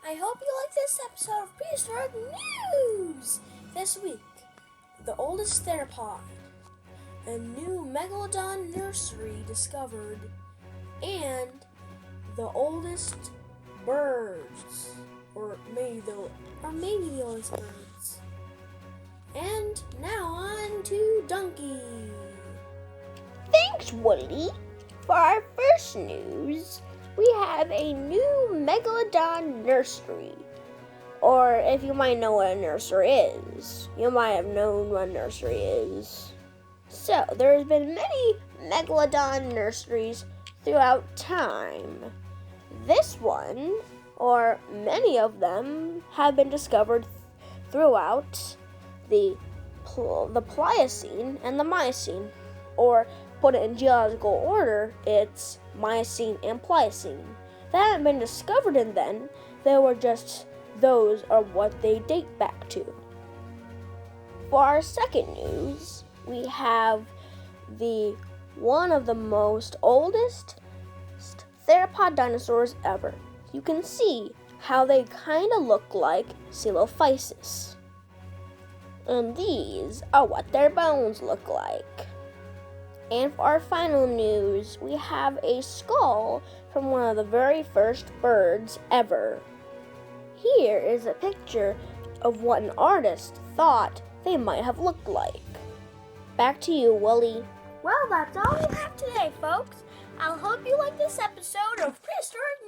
I hope you like this episode of Prehistoric News! This week, the oldest theropod, a new Megalodon Nursery discovered, and the oldest birds, or maybe the oldest birds. And now on to Donkey. Thanks, Woody. For our first news, we have a new Megalodon Nursery. Or if you might know what a nursery is, you might have known what a nursery is. So, there's been many Megalodon nurseries throughout time. This one, or many of them, have been discovered throughout the Pliocene and the Miocene, or put it in geological order, it's Miocene and Pliocene. They haven't been discovered in then, they were just those are what they date back to. For our second news, we have the one of the most oldest theropod dinosaurs ever. You can see how they kind of look like Coelophysis. And these are what their bones look like. And for our final news, we have a skull from one of the very first birds ever. Here is a picture of what an artist thought they might have looked like. Back to you, Willie. Well, that's all we have today, folks. I hope you like this episode of Prehistoric